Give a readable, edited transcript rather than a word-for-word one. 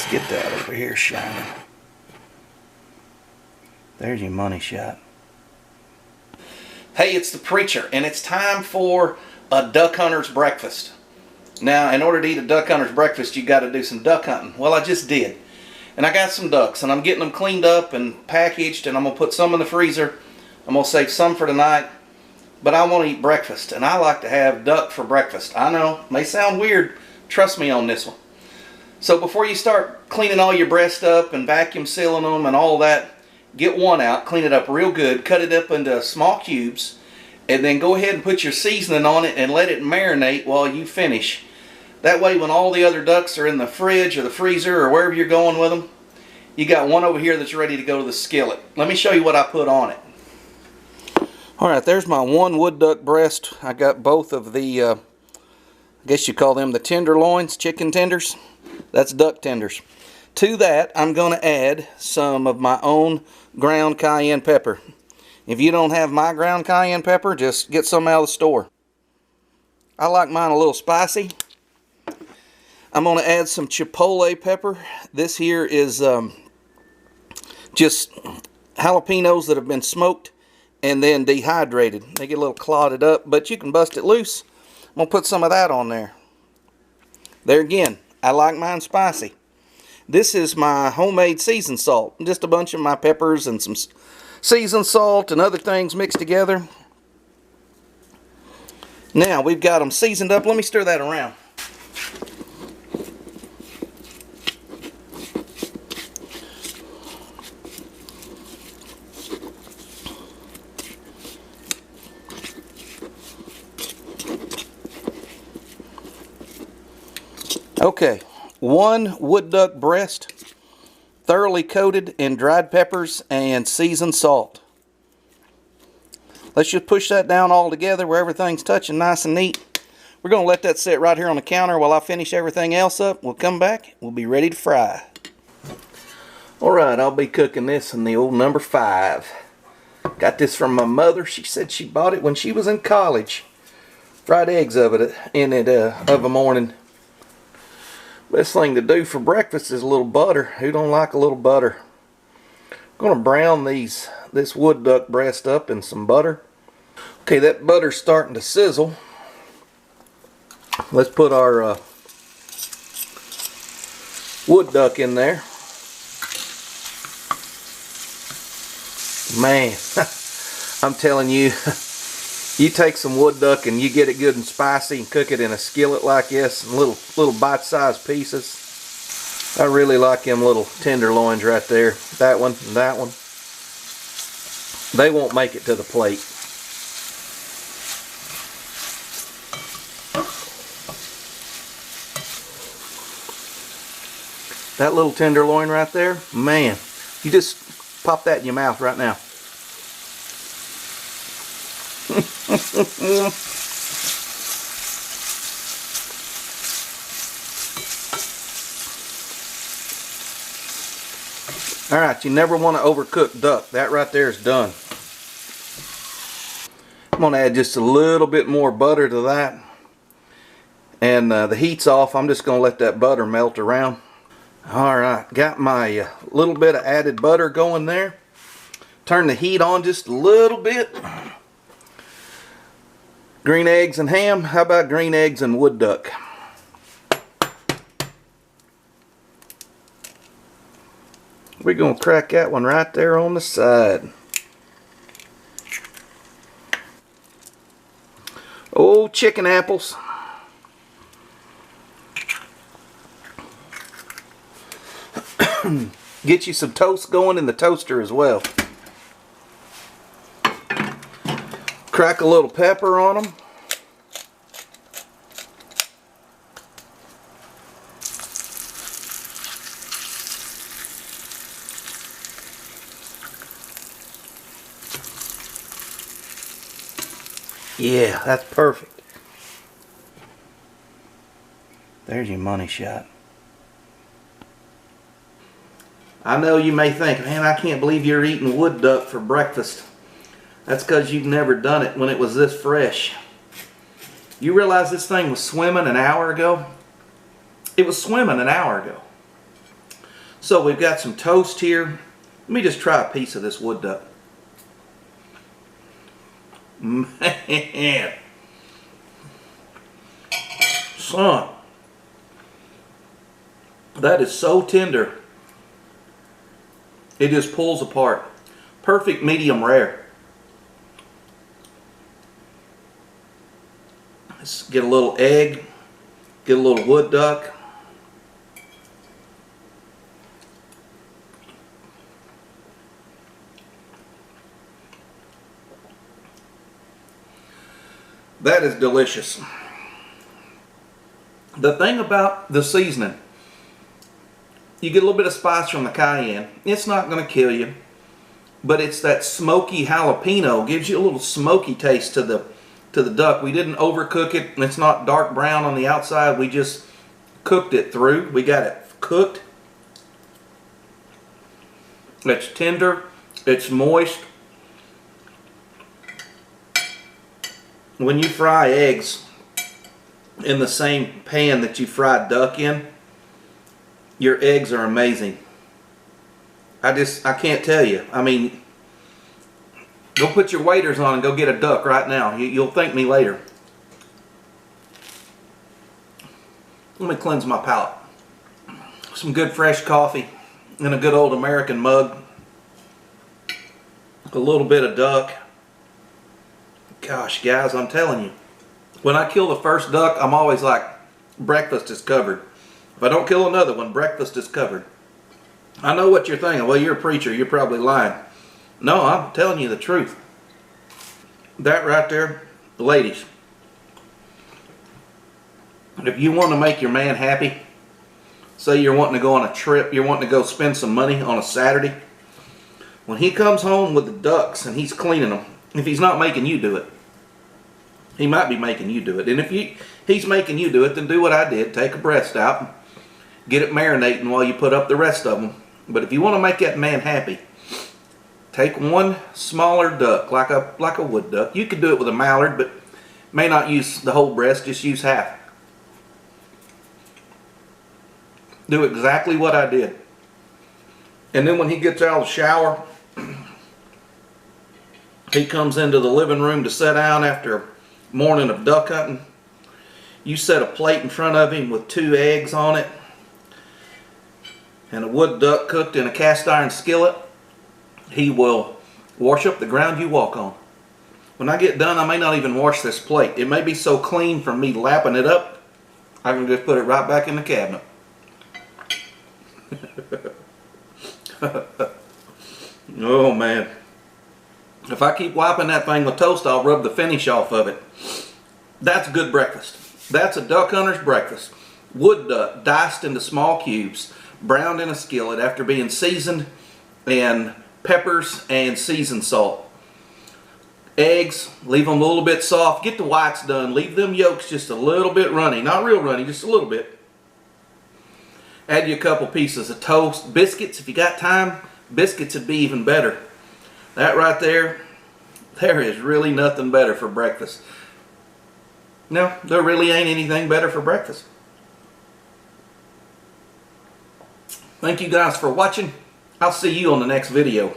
get that over here shining. There's your money shot. Hey, it's the preacher, and it's time for a duck hunter's breakfast. Now, in order to eat a duck hunter's breakfast, you got to do some duck hunting. Well, I just did. And I got some ducks, and I'm getting them cleaned up and packaged, and I'm going to put some in the freezer. I'm going to save some for tonight. But I want to eat breakfast, and I like to have duck for breakfast. I know, may sound weird. Trust me on this one. So before you start cleaning all your breast up and vacuum sealing them and all that, get one out, clean it up real good, cut it up into small cubes, and then go ahead and put your seasoning on it and let it marinate while you finish. That way when all the other ducks are in the fridge or the freezer or wherever you're going with them, you got one over here that's ready to go to the skillet. Let me show you what I put on it. Alright, there's my one wood duck breast. I got both of the, I guess you call them the tenderloins, chicken tenders. That's duck tenders. To that, I'm going to add some of my own ground cayenne pepper. If you don't have my ground cayenne pepper, just get some out of the store. I like mine a little spicy. I'm going to add some chipotle pepper. This here is just jalapenos that have been smoked and then dehydrated. They get a little clotted up, but you can bust it loose. I'm going to put some of that on there. There again, I like mine spicy. This is my homemade seasoned salt. Just a bunch of my peppers and some seasoned salt and other things mixed together. Now we've got them seasoned up. Let me stir that around. Okay, one wood duck breast, thoroughly coated in dried peppers and seasoned salt. Let's just push that down all together where everything's touching nice and neat. We're going to let that sit right here on the counter while I finish everything else up. We'll come back, we'll be ready to fry. Alright, I'll be cooking this in the old number 5. Got this from my mother. She said she bought it when she was in college. Fried eggs of a morning. Best thing to do for breakfast is a little butter. Who don't like a little butter? I'm going to brown this wood duck breast up in some butter. Okay, that butter's starting to sizzle. Let's put our wood duck in there. Man, I'm telling you, you take some wood duck and you get it good and spicy and cook it in a skillet like this in little bite-sized pieces. I really like them little tenderloins right there. That one and that one. They won't make it to the plate. That little tenderloin right there, man, you just pop that in your mouth right now. Alright, you never want to overcook duck. That right there is done. I'm going to add just a little bit more butter to that. And the heat's off. I'm just going to let that butter melt around. Alright, got my little bit of added butter going there. Turn the heat on just a little bit. Green eggs and ham. How about green eggs and wood duck? We're going to crack that one right there on the side. Oh, chicken apples. Get you some toast going in the toaster as well. Crack a little pepper on them. Yeah, that's perfect. There's your money shot. I know you may think, man, I can't believe you're eating wood duck for breakfast. That's because you've never done it when it was this fresh. You realize this thing was swimming an hour ago? It was swimming an hour ago. So we've got some toast here. Let me just try a piece of this wood duck. Man, son, that is so tender. It just pulls apart. Perfect medium rare. Let's get a little egg, get a little wood duck. That is delicious. The thing about the seasoning, you get a little bit of spice from the cayenne. It's not going to kill you, but it's that smoky jalapeno. Gives you a little smoky taste to the duck. We didn't overcook it. It's not dark brown on the outside. We just cooked it through. We got it cooked. It's tender. It's moist. When you fry eggs in the same pan that you fried duck in, your eggs are amazing. I can't tell you. I mean, go put your waders on and go get a duck right now. You'll thank me later. Let me cleanse my palate. Some good fresh coffee in a good old American mug. A little bit of duck. Gosh, guys, I'm telling you, when I kill the first duck, I'm always like, breakfast is covered. If I don't kill another one, breakfast is covered. I know what you're thinking. Well, you're a preacher. You're probably lying. No, I'm telling you the truth. That right there, ladies, if you want to make your man happy, say you're wanting to go on a trip, you're wanting to go spend some money on a Saturday, when he comes home with the ducks and he's cleaning them, if he's not making you do it, he might be making you do it. And if he's making you do it, then do what I did. Take a breast out, get it marinating while you put up the rest of them. But if you want to make that man happy, take one smaller duck, like a wood duck. You could do it with a mallard, but may not use the whole breast, just use half. Do exactly what I did. And then when he gets out of the shower, he comes into the living room to sit down after a morning of duck hunting. You set a plate in front of him with 2 eggs on it and a wood duck cooked in a cast iron skillet. He will wash up the ground you walk on. When I get done, I may not even wash this plate. It may be so clean from me lapping it up, I can just put it right back in the cabinet. Oh man. If I keep wiping that thing with toast, I'll rub the finish off of it. That's a good breakfast. That's a duck hunter's breakfast. Wood duck diced into small cubes, browned in a skillet after being seasoned in peppers and seasoned salt. Eggs, leave them a little bit soft. Get the whites done. Leave them yolks just a little bit runny. Not real runny, just a little bit. Add you a couple pieces of toast. Biscuits, if you got time, biscuits would be even better. That right there, there is really nothing better for breakfast. No, there really ain't anything better for breakfast. Thank you guys for watching. I'll see you on the next video.